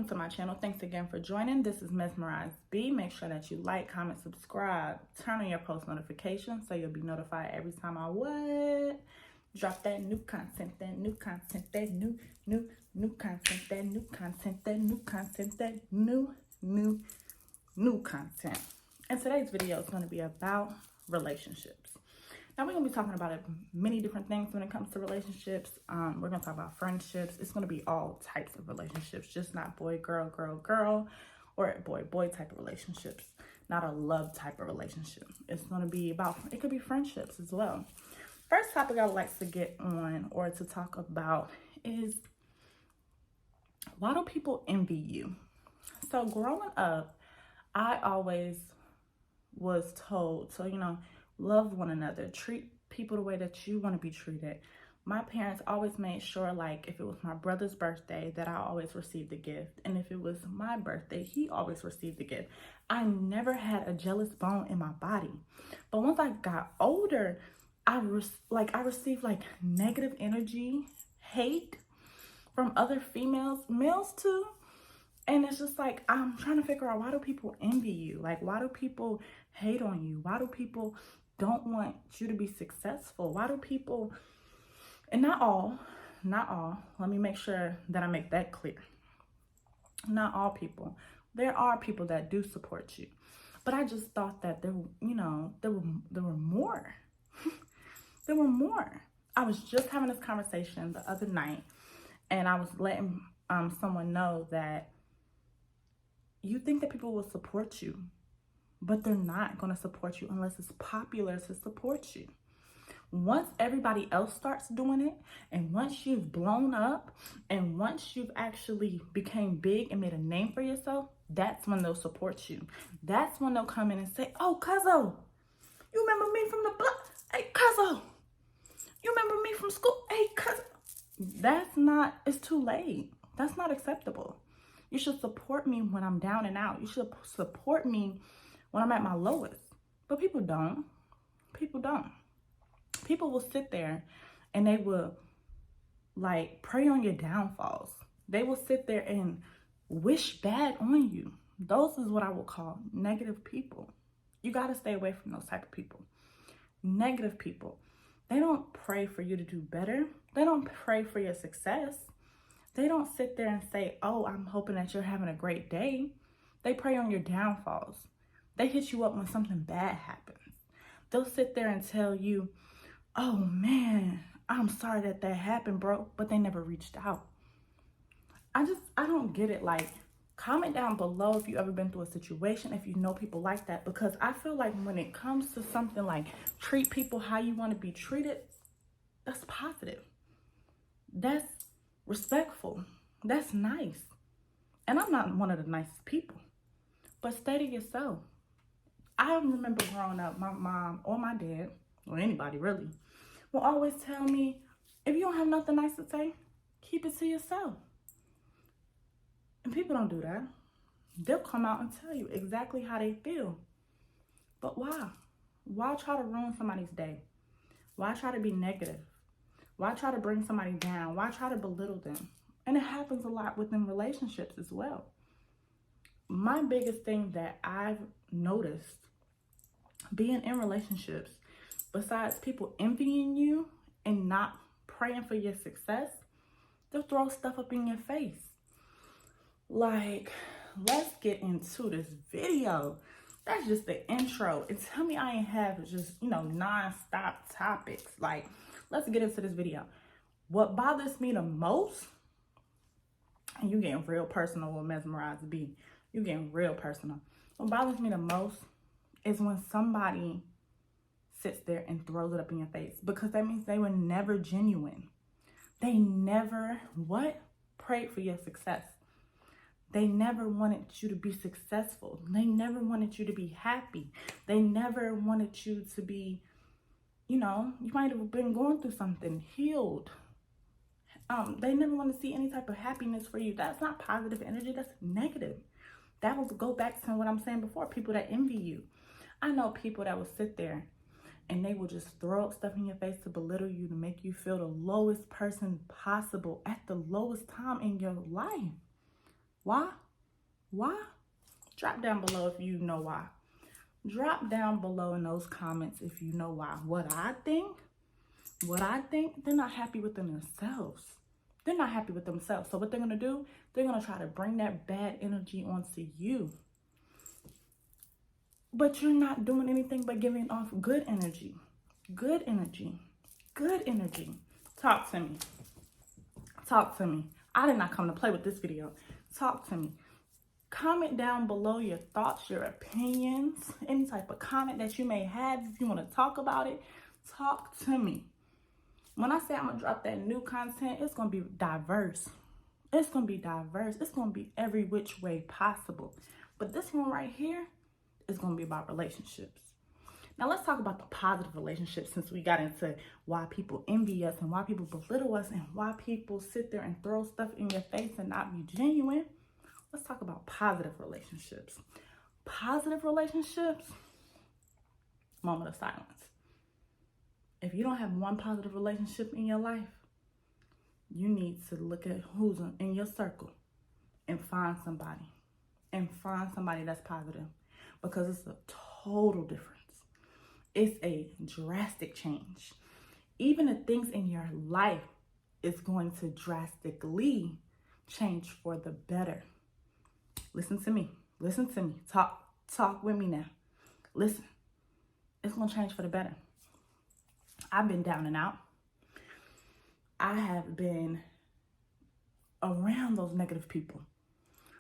welcome to my channel. Thanks again for joining. This is Mesmerized B. Make sure that you like, comment, subscribe, turn on your post notifications so you'll be notified every time I drop that new content, that new content, that new content, that new content, that new content, that new content. And today's video is going to be about relationships. Now, we're going to be talking about many different things when it comes to relationships. We're going to talk about friendships. It's going to be all types of relationships, just not boy, girl, girl, girl, or boy, boy type of relationships, not a love type of relationship. It's going to be about, it could be friendships as well. First topic I would like to get on or to talk about is, why do people envy you? So growing up, I always was told, love one another, treat people the way that you want to be treated. My parents always made sure, like, if it was my brother's birthday, that I always received a gift. And if it was my birthday, he always received a gift. I never had a jealous bone in my body. But once I got older, I received like negative energy, hate from other females, males too. And it's just like, I'm trying to figure out, why do people envy you? Like, why do people hate on you? Why do people don't want you to be successful? Why do people, and not all, let me make sure that I make that clear. Not all people. There are people that do support you. But I just thought that there were more. There were more. I was just having this conversation the other night, and I was letting someone know that you think that people will support you, but they're not going to support you unless it's popular to support you. Once everybody else starts doing it, and once you've blown up, and once you've actually became big and made a name for yourself, that's when they'll support you. That's when they'll come in and say, "Oh, Cuzzo, you remember me from the block? Hey, Cuzzo, you remember me from school? Hey, Cuzzo." It's too late. That's not acceptable. You should support me when I'm down and out. You should support me when I'm at my lowest. But people don't. People don't. People will sit there and they will like prey on your downfalls. They will sit there and wish bad on you. Those is what I would call negative people. You got to stay away from those type of people. Negative people. They don't pray for you to do better. They don't pray for your success. They don't sit there and say, "Oh, I'm hoping that you're having a great day." They prey on your downfalls. They hit you up when something bad happens. They'll sit there and tell you, "Oh man, I'm sorry that happened, bro," but they never reached out. I don't get it. Like, comment down below if you ever been through a situation, if you know people like that, because I feel like when it comes to something like treat people how you want to be treated, that's positive. That's respectful. That's nice. And I'm not one of the nicest people, but stay to yourself. I remember growing up, my mom or my dad, or anybody really, will always tell me, if you don't have nothing nice to say, keep it to yourself. And people don't do that. They'll come out and tell you exactly how they feel. But why? Why try to ruin somebody's day? Why try to be negative? Why try to bring somebody down? Why try to belittle them? And it happens a lot within relationships as well. My biggest thing that I've noticed being in relationships, besides people envying you and not praying for your success, they'll throw stuff up in your face. Like, let's get into this video. That's just the intro. And tell me I ain't have just, non-stop topics. Like, let's get into this video. What bothers me the most, and you getting real personal with Mesmerized B. You getting real personal. What bothers me the most is when somebody sits there and throws it up in your face, because that means they were never genuine. They never, prayed for your success. They never wanted you to be successful. They never wanted you to be happy. They never wanted you to be, you might have been going through something, healed. They never want to see any type of happiness for you. That's not positive energy. That's negative. That will go back to what I'm saying before, people that envy you. I know people that will sit there and they will just throw up stuff in your face to belittle you, to make you feel the lowest person possible at the lowest time in your life. Why? Why? Drop down below if you know why. Drop down below in those comments if you know why. What I think, they're not happy within themselves. They're not happy with themselves. So what they're going to do, they're going to try to bring that bad energy onto you. But you're not doing anything but giving off good energy. Good energy. Good energy. Talk to me. Talk to me. I did not come to play with this video. Talk to me. Comment down below your thoughts, your opinions, any type of comment that you may have. If you want to talk about it, talk to me. When I say I'm going to drop that new content, it's going to be diverse. It's going to be diverse. It's going to be every which way possible. But this one right here is going to be about relationships. Now let's talk about the positive relationships, since we got into why people envy us and why people belittle us and why people sit there and throw stuff in your face and not be genuine. Let's talk about positive relationships. Positive relationships, moment of silence. If you don't have one positive relationship in your life, you need to look at who's in your circle and find somebody. And find somebody that's positive, because it's a total difference. It's a drastic change. Even the things in your life is going to drastically change for the better. Listen to me. Listen to me. Talk with me now. Listen. It's going to change for the better. I've been down and out. I have been around those negative people.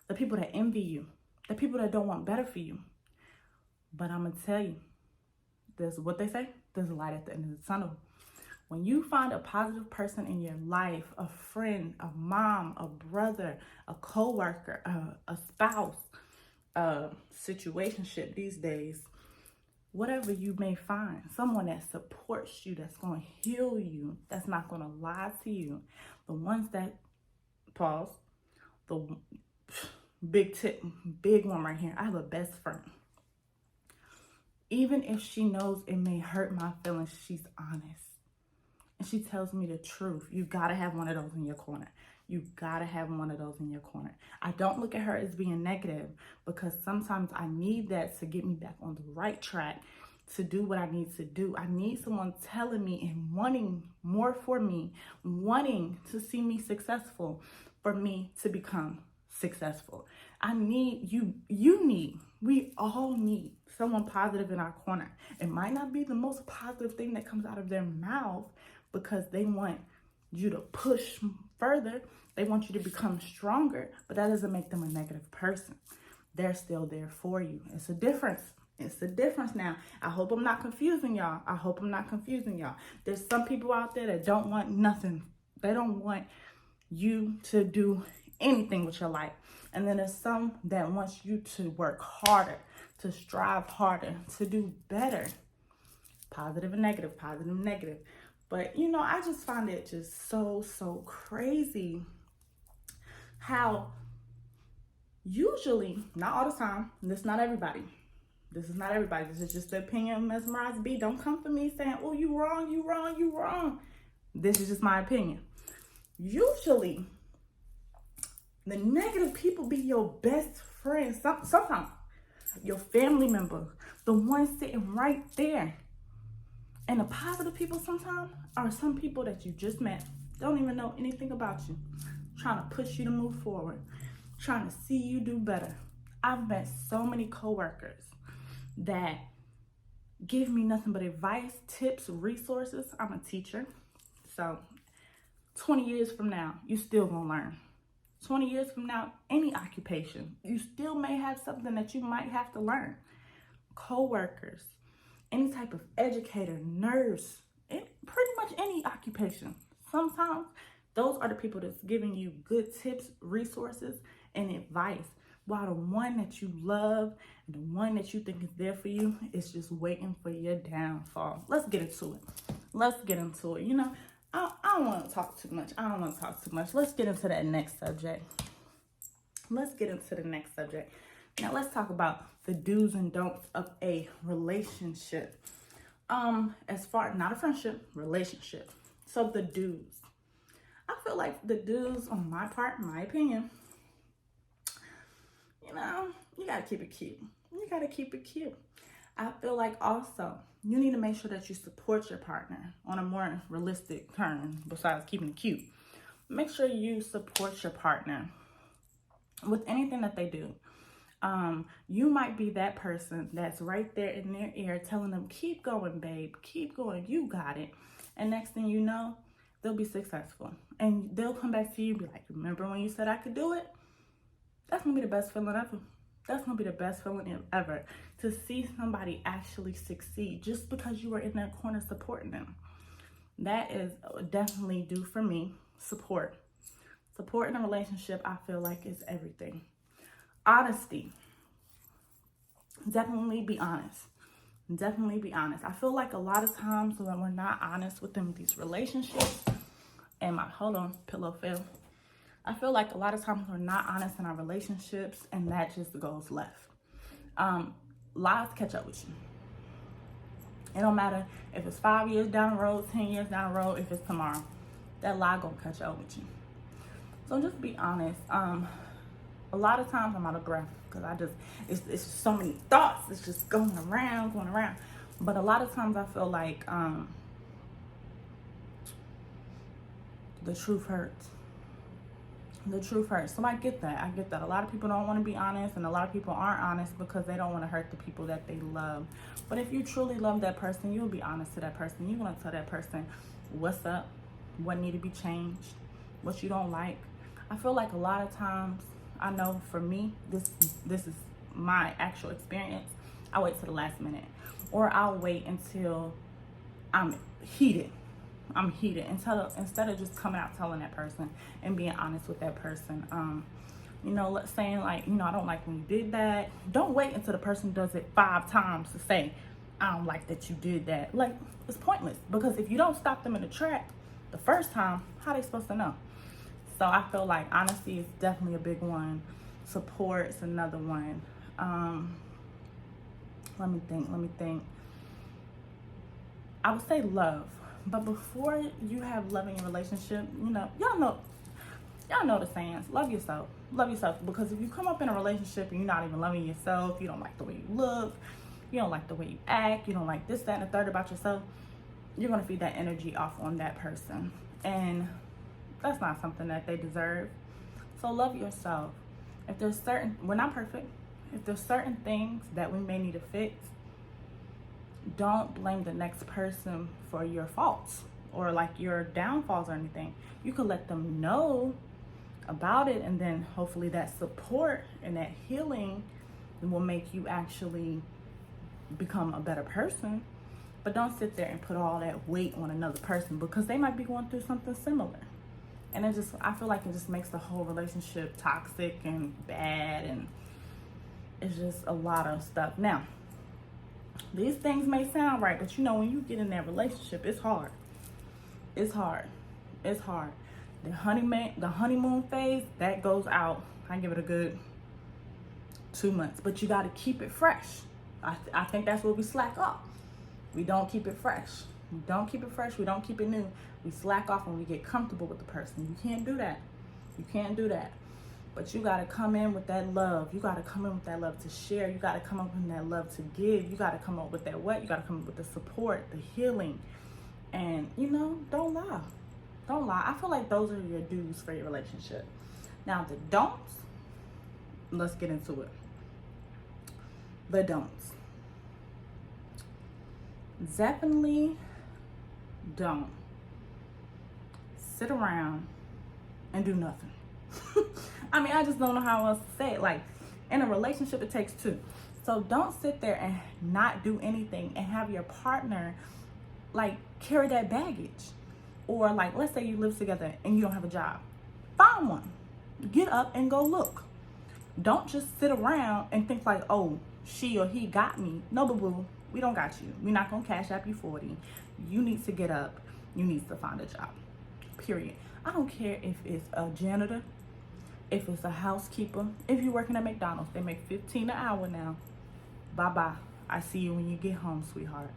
The people that envy you. The people that don't want better for you. But I'm going to tell you, there's what they say, there's a light at the end of the tunnel. When you find a positive person in your life, a friend, a mom, a brother, a coworker, a spouse, a situationship these days, whatever you may find, someone that supports you, that's going to heal you, that's not going to lie to you, the ones that, pause, the big tip, big one right here, I have a best friend. Even if she knows it may hurt my feelings, she's honest. And she tells me the truth. You gotta have one of those in your corner. You gotta have one of those in your corner. I don't look at her as being negative, because sometimes I need that to get me back on the right track, to do what I need to do. I need someone telling me and wanting more for me, wanting to see me successful, for me to become successful. I need you. We all need someone positive in our corner. It might not be the most positive thing that comes out of their mouth, because they want you to push further. They want you to become stronger, but that doesn't make them a negative person. They're still there for you. It's a difference. It's a difference now. I hope I'm not confusing y'all. There's some people out there that don't want nothing. They don't want you to do anything with your life. And then there's some that wants you to work harder, to strive harder, to do better. Positive and negative, positive and negative. But, I just find it just so crazy how usually, not all the time, this is not everybody. This is just the opinion of Mesmerized B. Don't come for me saying, oh, you wrong. This is just my opinion. Usually, the negative people be your best friends. Sometimes your family member, the one sitting right there. And the positive people sometimes are some people that you just met, don't even know anything about you, trying to push you to move forward, trying to see you do better. I've met so many coworkers that give me nothing but advice, tips, resources. I'm a teacher, so 20 years from now, you still gonna learn. 20 years from now, any occupation, you still may have something that you might have to learn. Coworkers, any type of educator, nurse, pretty much any occupation. Sometimes those are the people that's giving you good tips, resources, and advice, while the one that you love and the one that you think is there for you is just waiting for your downfall. Let's get into it. I don't want to talk too much. Let's get into that next subject. Now let's talk about the do's and don'ts of a relationship. As far, not a friendship, relationship. So the do's. I feel like the do's, on my part, my opinion, you know, you gotta keep it cute. You gotta keep it cute. I feel like also you need to make sure that you support your partner on a more realistic term besides keeping it cute. Make sure you support your partner with anything that they do. You might be that person that's right there in their ear telling them, keep going, babe, keep going, you got it. And next thing you know, they'll be successful. And they'll come back to you and be like, remember when you said I could do it? That's gonna be the best feeling ever. That's gonna be the best feeling ever, to see somebody actually succeed just because you were in their corner supporting them. That is definitely due for me. Support in a relationship, I feel like, is everything. Honesty. Definitely be honest. Definitely be honest. I feel like a lot of times when we're not honest within these relationships, and hold on, pillow fell. I feel like a lot of times we're not honest in our relationships, and that just goes left. Lies catch up with you. It don't matter if it's 5 years down the road, 10 years down the road, if it's tomorrow, that lie gonna catch up with you. So just be honest. A lot of times I'm out of breath because it's just so many thoughts. It's just going around. But a lot of times I feel like the truth hurts. The truth hurts. So I get that. A lot of people don't want to be honest, and a lot of people aren't honest because they don't want to hurt the people that they love. But if you truly love that person, you'll be honest to that person. You're going to tell that person what's up, what need to be changed, what you don't like. I feel like a lot of times, I know for me, this is my actual experience, I wait till the last minute. Or I'll wait until I'm heated instead of just coming out telling that person and being honest with that person. Let's saying like, I don't like when you did that. Don't wait until the person does it 5 times to say, I don't like that you did that. Like, it's pointless, because if you don't stop them in the track the first time, how are they supposed to know? So I feel like honesty is definitely a big one. Support is another one. Let me think. I would say love. But before you have love in your relationship, y'all know the sayings. Love yourself. Because if you come up in a relationship and you're not even loving yourself, you don't like the way you look, you don't like the way you act, you don't like this, that, and the third about yourself, you're going to feed that energy off on that person. And that's not something that they deserve. So love yourself. We're not perfect. If there's certain things that we may need to fix, don't blame the next person for your faults or like your downfalls or anything. You can let them know about it, and then hopefully that support and that healing will make you actually become a better person. But don't sit there and put all that weight on another person, because they might be going through something similar. And I feel like it just makes the whole relationship toxic and bad, and it's just a lot of stuff. Now, these things may sound right, but when you get in that relationship, it's hard. The honeymoon phase, that goes out. I give it a good 2 months, but you got to keep it fresh. I think that's where we slack off. We don't keep it fresh. We don't keep it new. We slack off when we get comfortable with the person. You can't do that. But you got to come in with that love. You got to come in with that love to share. You got to come up with that love to give. You got to come up with that what? You got to come up with the support, the healing. And, don't lie. I feel like those are your do's for your relationship. Now, the don'ts, let's get into it. The don'ts. Definitely don't sit around and do nothing. I just don't know how else to say it. Like, in a relationship, it takes 2. So don't sit there and not do anything and have your partner, like, carry that baggage. Or, like, let's say you live together and you don't have a job. Find one. Get up and go look. Don't just sit around and think like, oh, she or he got me. No, boo-boo. We don't got you. We're not going to cash app you 40. You need to get up. You need to find a job. Period. I don't care if it's a janitor, if it's a housekeeper, if you're working at McDonald's. They make $15 an hour now. Bye-bye. I see you when you get home, sweetheart.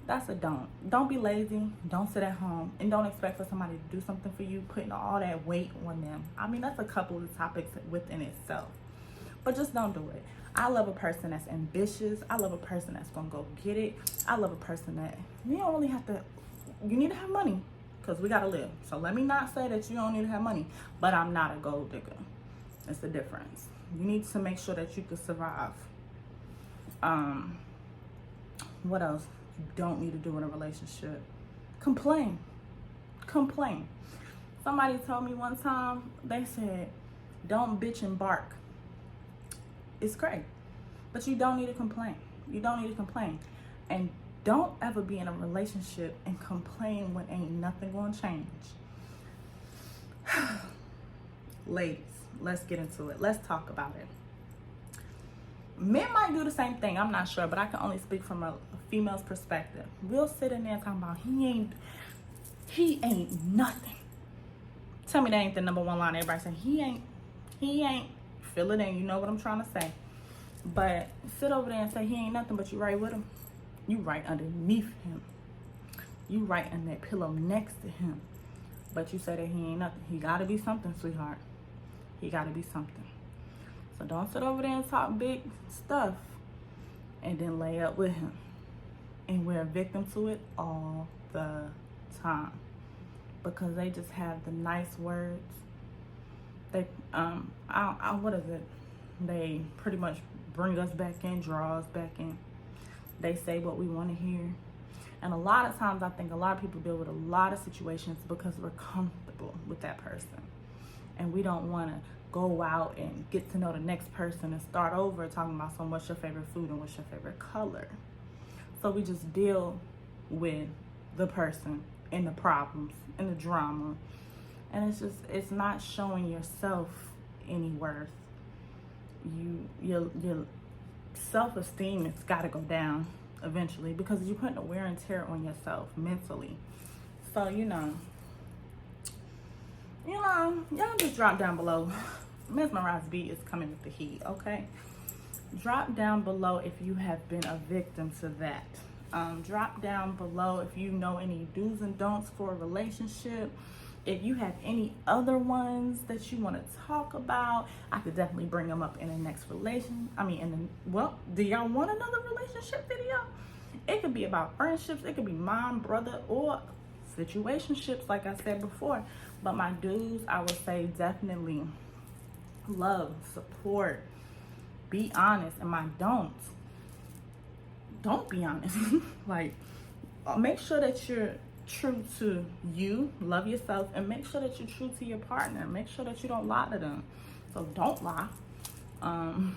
That's a don't. Don't be lazy. Don't sit at home. And don't expect for somebody to do something for you, putting all that weight on them. That's a couple of topics within itself. but just don't do it. I love a person that's ambitious. I love a person that's gonna go get it. I love a person that you don't really have to, you need to have money because we gotta live. So let me not say that you don't need to have money, but I'm not a gold digger. It's the difference. You need to make sure that you can survive. What else you don't need to do in a relationship? Complain. Somebody told me one time, they said, don't bitch and bark. It's great, but you don't need to complain. You don't need to complain. And don't ever be in a relationship and complain when ain't nothing gonna change. Ladies, let's get into it. Let's talk about it. Men might do the same thing, I'm not sure, but I can only speak from a female's perspective. We'll sit in there talking about he ain't nothing. Tell me that ain't the number one line. Everybody say he ain't. Fill it in, you know what I'm trying to say. But sit over there and say he ain't nothing, but you right with him. You right underneath him. You right in that pillow next to him. But you say that he ain't nothing. He gotta be something, sweetheart. He gotta be something. So don't sit over there and talk big stuff and then lay up with him. And we're a victim to it all the time. Because they just have the nice words. They, what is it? They pretty much bring us back in, draw us back in. They say what we want to hear. And a lot of times I think a lot of people deal with a lot of situations because we're comfortable with that person. And we don't want to go out and get to know the next person and start over talking about what's your favorite food and what's your favorite color. So we just deal with the person and the problems and the drama. And it's not showing yourself any worth. Your self-esteem has got to go down eventually because you're putting a wear and tear on yourself mentally. So, y'all just drop down below. Mesmerized B is coming with the heat, okay? Drop down below if you have been a victim to that. Drop down below if you know any do's and don'ts for a relationship. If you have any other ones that you want to talk about, I could definitely bring them up in the next do y'all want another relationship video? It could be about friendships, it could be mom, brother, or situationships, like I said before. But my dudes, I would say definitely love, support, be honest. And my don't be honest. Like, make sure that you're true to you, love yourself, and make sure that you're true to your partner. Make sure that you don't lie to them. So don't lie. And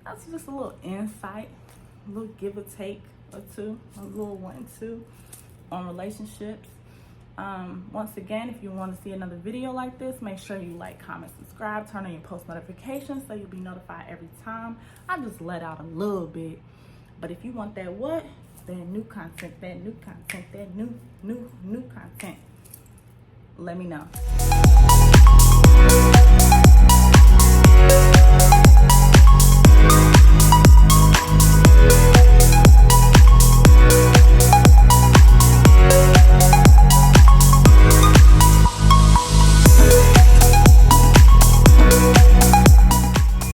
that's just a little insight, a little give or take or two, a little 1-2 on relationships. Once again, if you want to see another video like this, make sure you like, comment, subscribe, turn on your post notifications so you'll be notified every time. I just let out a little bit, but if you want that new content, that new content, let me know.